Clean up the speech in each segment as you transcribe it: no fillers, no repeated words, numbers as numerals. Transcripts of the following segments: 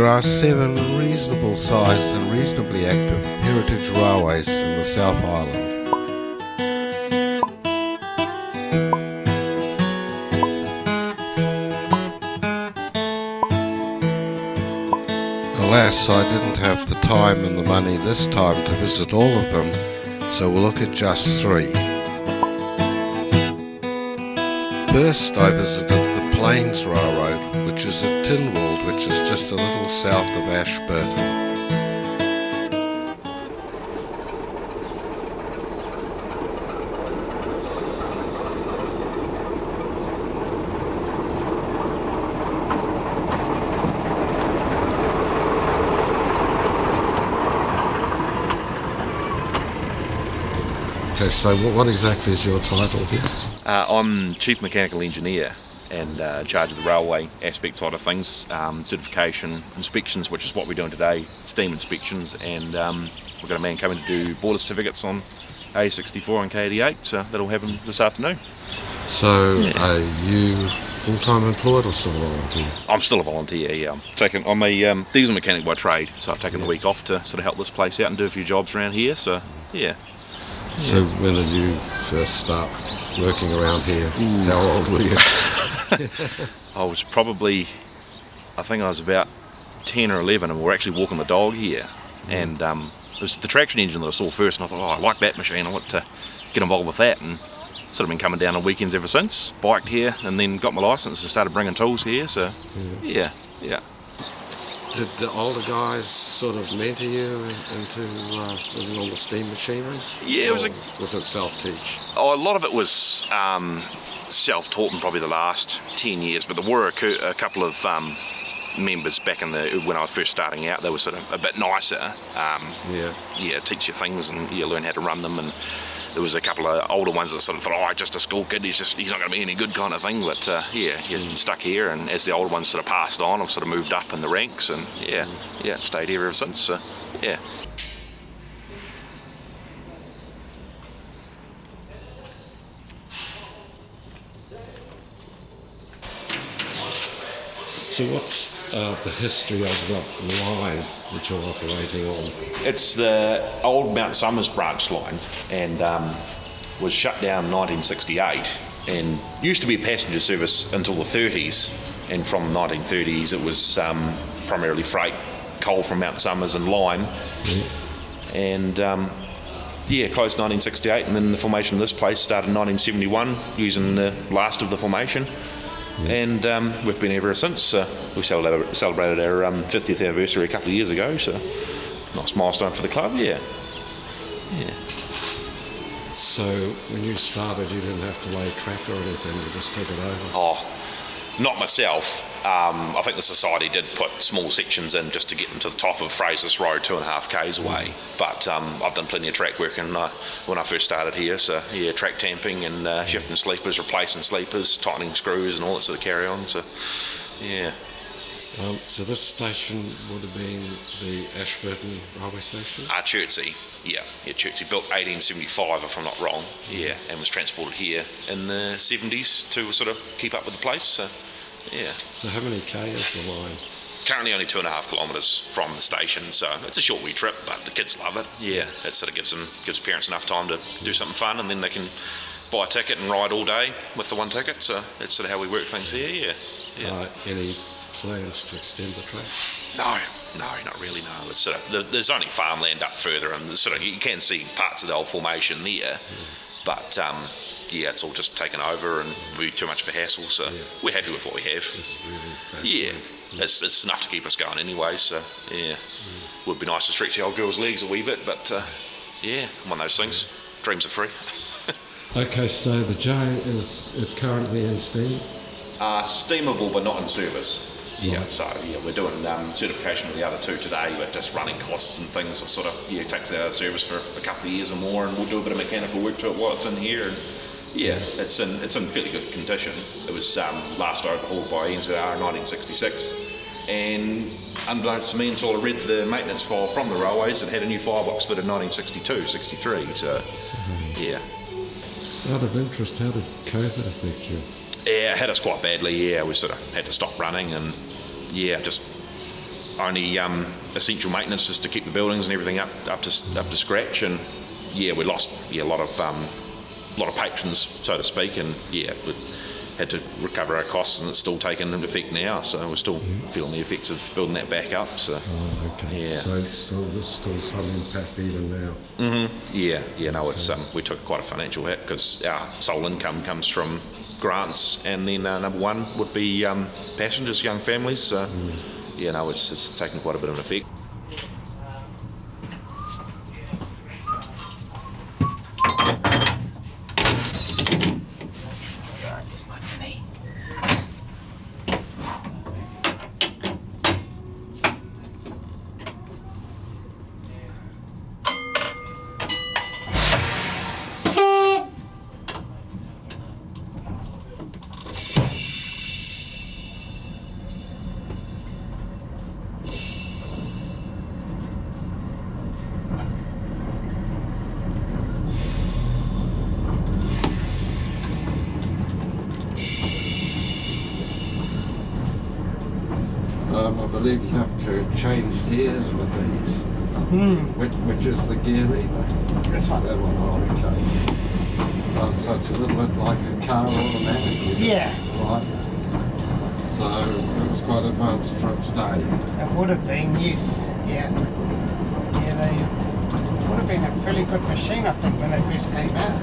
There are 7 reasonable sized and reasonably active heritage railways in the South Island. Alas, I didn't have the time and the money this time to visit all of them, so we'll look at just 3. First, I visited the Plains Railroad, which is at Tynwald, which is just a little south of Ashburton. Okay, so what exactly is your title here? I'm Chief Mechanical Engineer and in charge of the railway aspect side of things, certification, inspections, which is what we're doing today, steam inspections, and we've got a man coming to do boiler certificates on A64 and K88, so that'll happen this afternoon. So Are you full-time employed or still a volunteer? I'm still a volunteer, yeah. I'm a diesel mechanic by trade, so I've taken the week off to sort of help this place out and do a few jobs around here, so yeah. So when did you first start working around here? How old were you? I think I was about 10 or 11, and we were actually walking the dog here, and it was the traction engine that I saw first, and I thought, I like that machine, I want to get involved with that, and sort of been coming down on weekends ever since, biked here, and then got my licence and started bringing tools here, so yeah. Did the older guys sort of mentor you into living on the steam machinery? Yeah, was it self-teach? A lot of it was self-taught in probably the last 10 years, but there were a couple of members back when I was first starting out. They were sort of a bit nicer. Teach you things and you learn how to run them, and there was a couple of older ones that sort of thought, just a school kid, he's not going to be any good kind of thing, but he's been stuck here, and as the older ones sort of passed on, I've sort of moved up in the ranks, and stayed here ever since, so yeah. So what's the history of the line that you're operating on? It's the old Mount Somers branch line, and was shut down in 1968, and used to be a passenger service until the 30s, and from the 1930s it was primarily freight, coal from Mount Somers and lime, and closed 1968, and then the formation of this place started in 1971 using the last of the formation. And we've been here ever since. We celebrated our 50th anniversary a couple of years ago, so nice milestone for the club, yeah. So when you started, you didn't have to lay track or anything, you just took it over? Oh, not myself. I think the society did put small sections in just to get them to the top of Fraser's Road, 2.5 k's away. But I've done plenty of track work when I first started here. So track tamping and shifting sleepers, replacing sleepers, tightening screws, and all that sort of carry on. So yeah. So this station would have been the Ashburton railway station? Chertsey, Chertsey, built 1875 if I'm not wrong, and was transported here in the 70s to sort of keep up with the place, so yeah. So how many k is the line? Currently only 2.5 kilometres from the station, so it's a short wee trip, but the kids love it, It sort of gives parents enough time to do something fun, and then they can buy a ticket and ride all day with the one ticket, so that's sort of how we work things here, Any plans to extend the track? No, not really. No, it's sort of there's only farmland up further, and sort of you can see parts of the old formation there, but it's all just taken over and would be too much of a hassle. So we're happy with what we have. It's really it's enough to keep us going anyway. So would be nice to stretch the old girl's legs a wee bit, but one of those things. Dreams are free. Okay, so the J is it currently in steam? Steamable, but not in service. Right. So we're doing certification with the other two today, but just running costs and things are sort of takes it out of service for a couple of years or more, and we'll do a bit of mechanical work to it while it's in here. And it's in fairly good condition. It was last overhauled by NZR in 1966, and unbeknownst to me until I read the maintenance file from the railways, it had a new firebox fitted in 1962, 63. So Out of interest, how did COVID affect you? Yeah, it hit us quite badly. We sort of had to stop running, and just only essential maintenance just to keep the buildings and everything up to scratch. And yeah, we lost a lot of patrons, so to speak, and yeah, we had to recover our costs, and it's still taking into effect now. So we're still feeling the effects of building that back up. So okay. yeah. So there's still some impact even now. Yeah. No, it's we took quite a financial hit because our sole income comes from grants, and then number one would be passengers, young families. So yeah, no, it's taken quite a bit of an effect. I believe you have to change gears with these. Which is the gear lever? This one. That one, oh, okay. So it's a little bit like a car automatic. Yeah. Right. So it was quite advanced for its day. It would have been, yes. Yeah. Yeah, they would have been a fairly good machine, I think, when they first came out.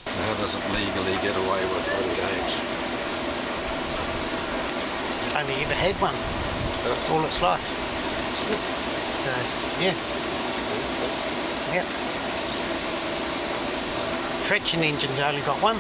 So how does it legally get away with one gauge? It's only ever had one all its life. So, yeah. Yep. Traction engine's only got one.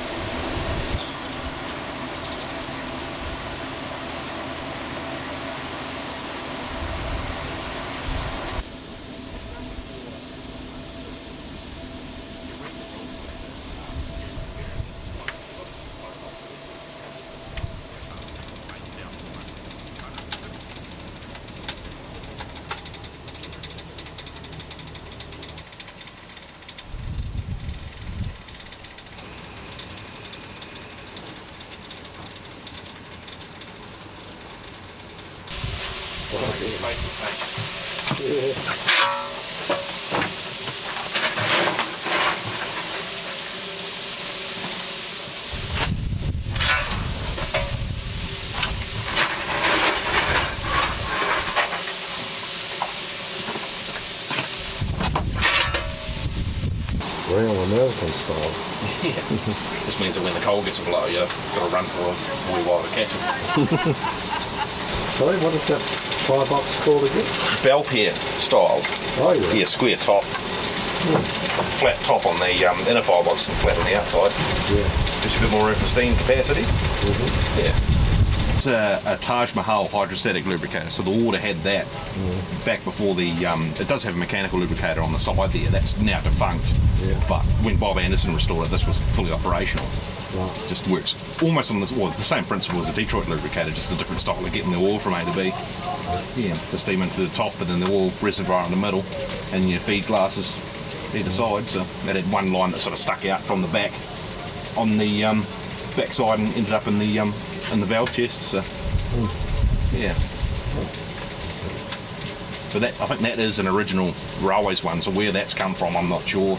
Real American style. Yeah. This means that when the coal gets below, you've got to run for a wee while to catch it. Sorry, what is that firebox called again? Bell pair style. Oh yeah. Yeah, square top. Flat top on the inner firebox and flat on the outside. Yeah. Gives you a bit more room for steam capacity. Yeah. It's a Taj Mahal hydrostatic lubricator, so the water had that back before the... it does have a mechanical lubricator on the side there, that's now defunct. Yeah. But when Bob Anderson restored it, this was fully operational. Right. Just works almost on this, well, it's the same principle as a Detroit lubricator, just a different style of getting the oil from A to B. Yeah, the steam into the top, but then the oil reservoir in the middle, and your feed glasses either side. So that had one line that sort of stuck out from the back on the back side and ended up in the valve chest. So yeah. So that, I think that is an original Railways one. So where that's come from, I'm not sure.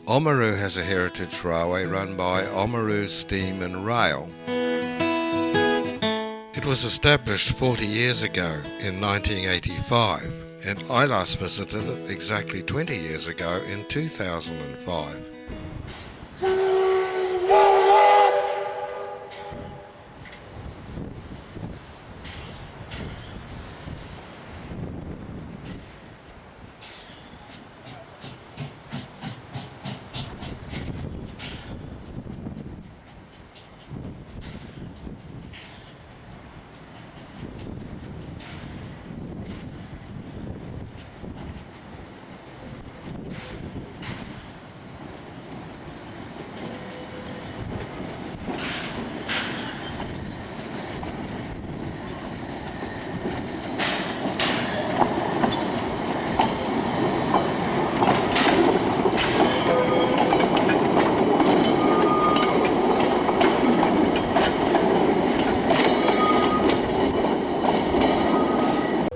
Oamaru has a heritage railway run by Oamaru Steam and Rail. It was established 40 years ago in 1985, and I last visited it exactly 20 years ago in 2005.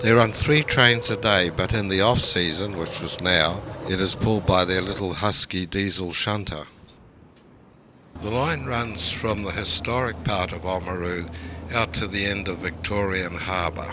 They run 3 trains a day, but in the off-season, which was now, it is pulled by their little husky diesel shunter. The line runs from the historic part of Oamaru out to the end of Victorian Harbour.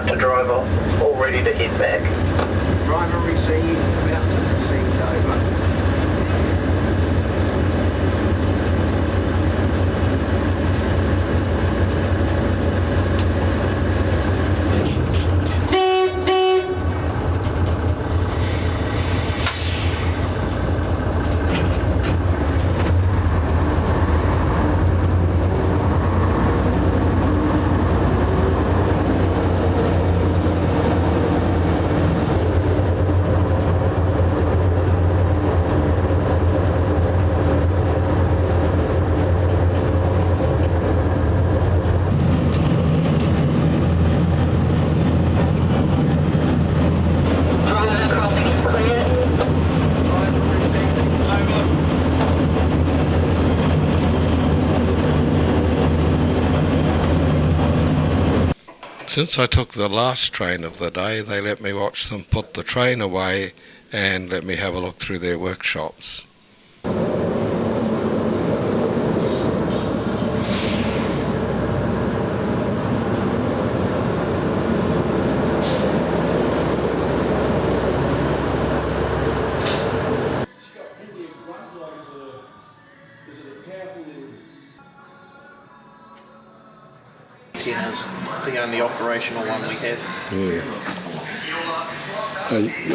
To drive off, all ready to head back. Driver received, about to proceed over. Since I took the last train of the day, they let me watch them put the train away and let me have a look through their workshops. 10 is the only operational one we have. Yeah.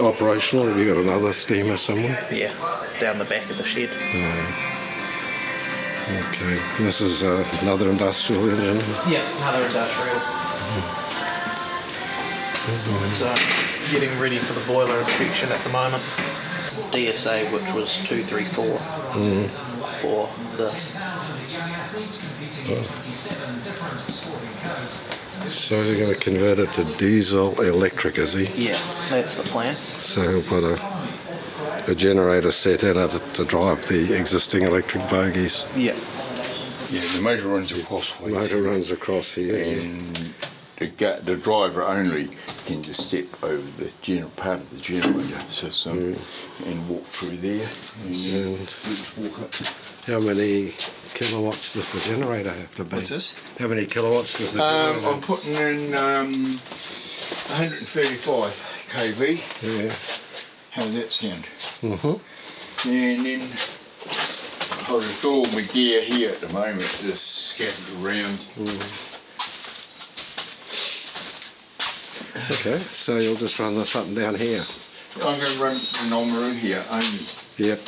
Operational? Have you got another steamer somewhere? Yeah, down the back of the shed. Okay. This is another industrial engine. Yeah, another industrial. So, getting ready for the boiler inspection at the moment. DSA, which was 234 for this. So is he going to convert it to diesel electric, is he? Yeah, that's the plan. So he'll put a generator set in it to drive the existing electric bogies. Yeah. Yeah, the motor runs across. The motor runs across here. And the driver only can just step over the part of the generator system and walk through there. And just walk up. How many kilowatts does the generator have to be? What's this? How many kilowatts does the generator I'm putting in 135 kV. Yeah. How does that sound? Mm-hmm. And then I've got all my gear here at the moment, just scattered around. Okay, so you'll just run this up and down here? I'm going to run an Oamaru here only. Yep.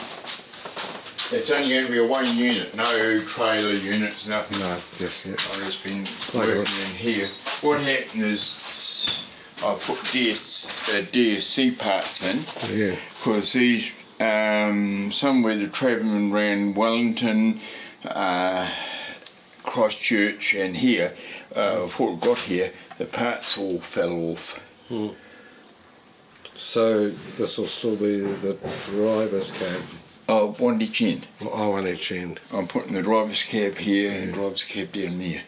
It's only going to be a one unit, no trailer units, nothing. No, yes, yep. I've just been working in here. What happened is I put DSC parts in, Yeah. because these, somewhere the travelling ran Wellington, Christchurch and here, before it got here, the parts all fell off. So this will still be the driver's cab? Oh, one each end. Oh, one each end. I'm putting the driver's cab here and the driver's cab down there.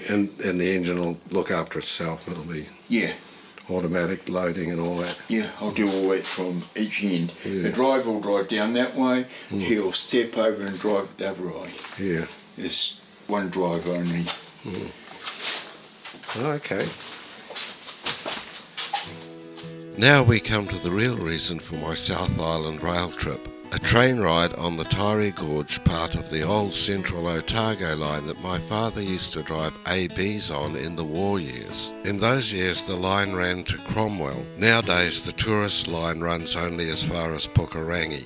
And the engine will look after itself. It'll be automatic loading and all that. Yeah, I'll do all that from each end. Yeah. The driver will drive down that way, he'll step over and drive the other way. Yeah. There's one driver only. Okay. Now we come to the real reason for my South Island rail trip. A train ride on the Taeri Gorge, part of the old Central Otago line that my father used to drive ABs on in the war years. In those years the line ran to Cromwell. Nowadays the tourist line runs only as far as Pukerangi.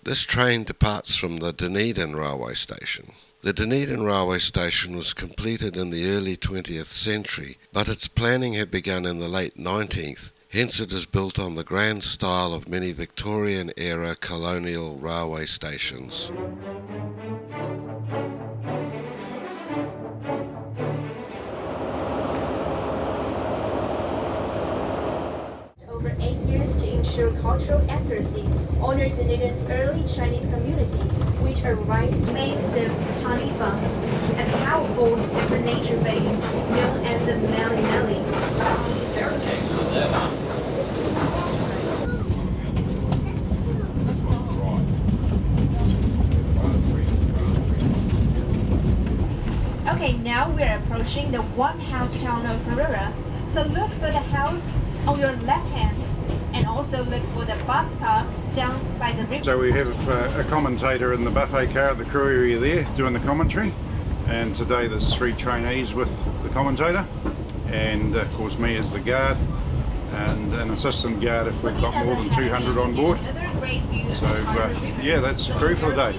This train departs from the Dunedin Railway Station. The Dunedin Railway Station was completed in the early 20th century, but its planning had begun in the late 19th. Hence it is built on the grand style of many Victorian-era colonial railway stations. Over 8 years to ensure cultural accuracy, honored Dunedin's early Chinese community, which arrived massive Tani Fang, a powerful supernature being known as the Meli Meli. Okay, now we're approaching the one-house town of Ferrera. So look for the house on your left hand, and also look for the bathtub down by the river. So we have a commentator in the buffet car at the crew area there doing the commentary, and today there's 3 trainees with the commentator, and of course me as the guard, and an assistant guard if we've got more than 200 on board. So yeah, that's the crew for the day.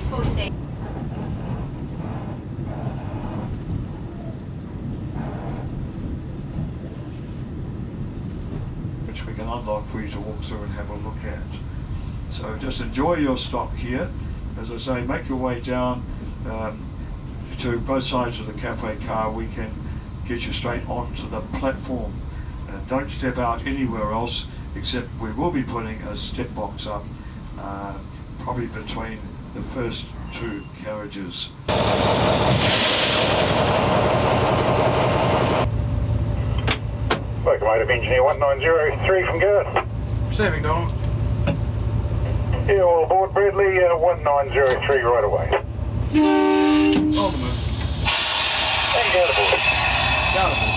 Which we can unlock for you to walk through and have a look at. So just enjoy your stop here. As I say, make your way down to both sides of the cafe car. We can get you straight onto the platform. Don't step out anywhere else, except we will be putting a step box up probably between the first 2 carriages. Locomotive engineer 1903 from Garth. Saving Donald. Yeah, all aboard Bradley 1903 right away. On the move. And down aboard. Down the move.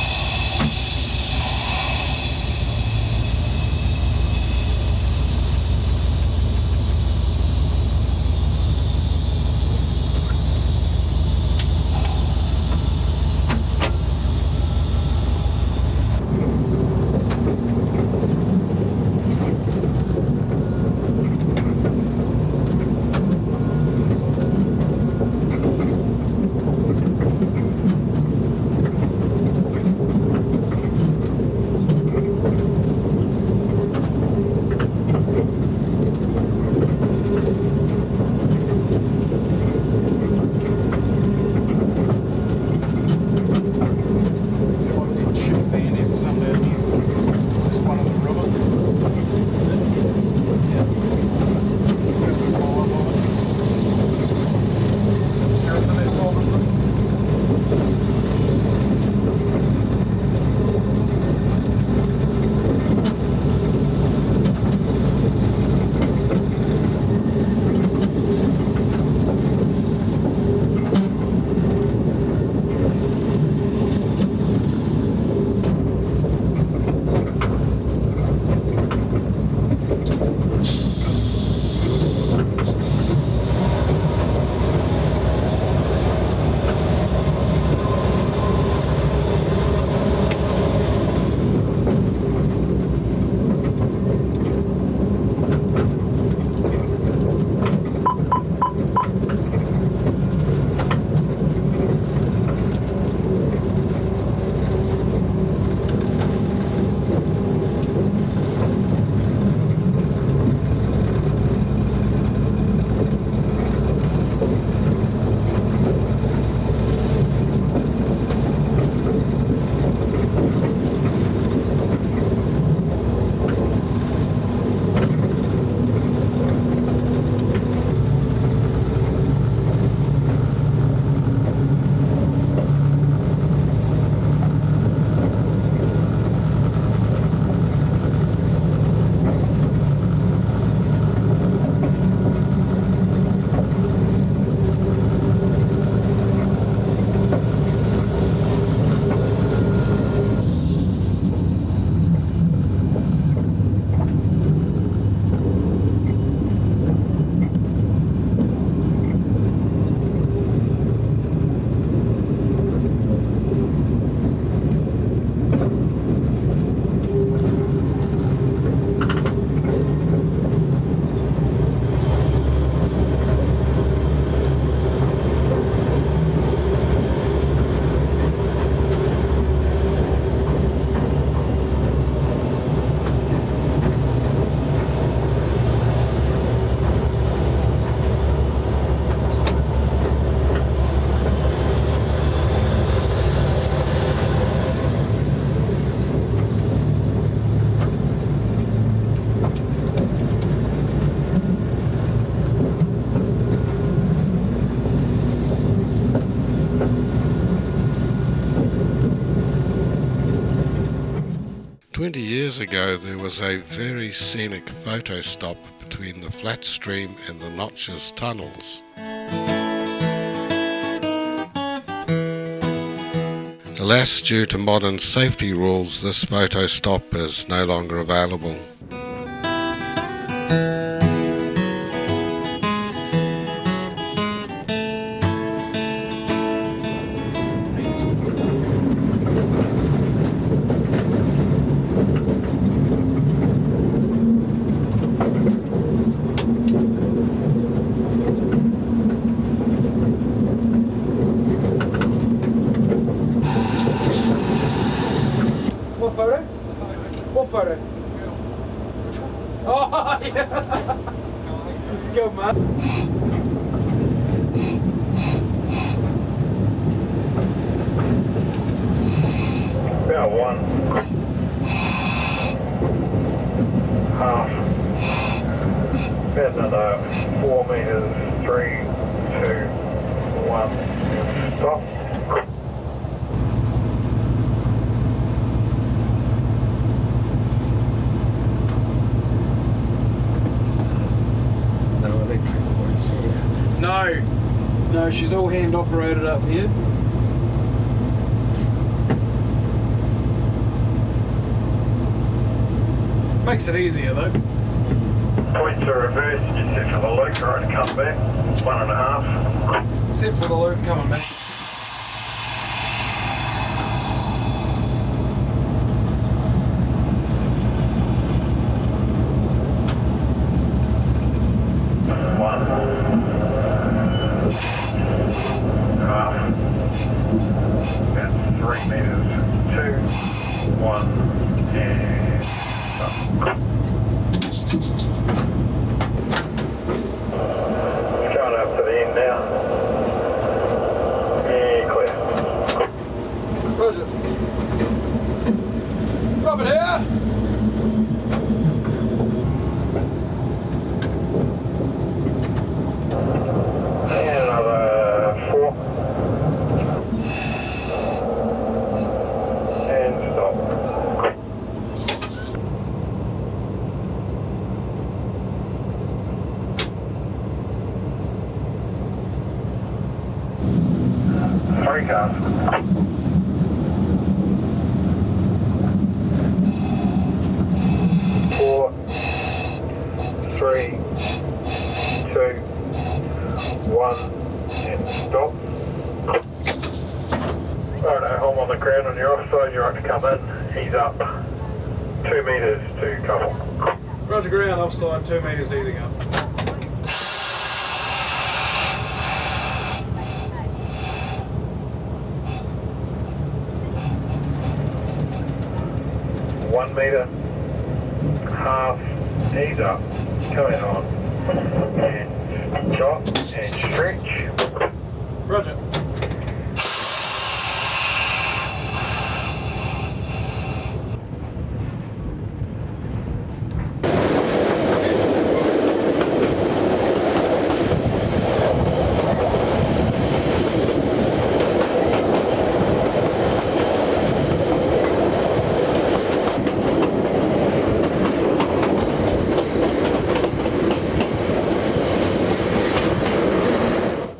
20 years ago there was a very scenic photo stop between the flat stream and the Notches tunnels. Alas, due to modern safety rules, this photo stop is no longer available. What photo? What photo? Oh, yeah. Good, man. About 1. Half. About another 4 metres. 3, 2, 1. Stop. No, she's all hand operated up here. Makes it easier though. Points are reversed, just set for the loop, right to come back. 1.5. Set for the loop, coming back. Roger. Drop it here. And another 4. And stop. Three cars. 4, 3, 2, 1, and stop. Righto, I'm on the ground on your offside, you're right to come in. He's up 2 metres to couple. Roger ground, offside, 2 metres easing up. One metre, half, ease up, coming on, and chop, and stretch. Roger.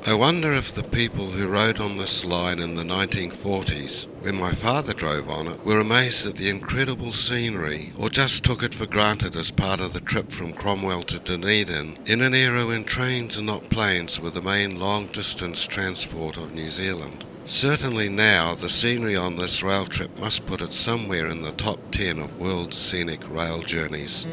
I wonder if the people who rode on this line in the 1940s, when my father drove on it, were amazed at the incredible scenery, or just took it for granted as part of the trip from Cromwell to Dunedin, in an era when trains and not planes were the main long-distance transport of New Zealand. Certainly now, the scenery on this rail trip must put it somewhere in the top 10 of world scenic rail journeys.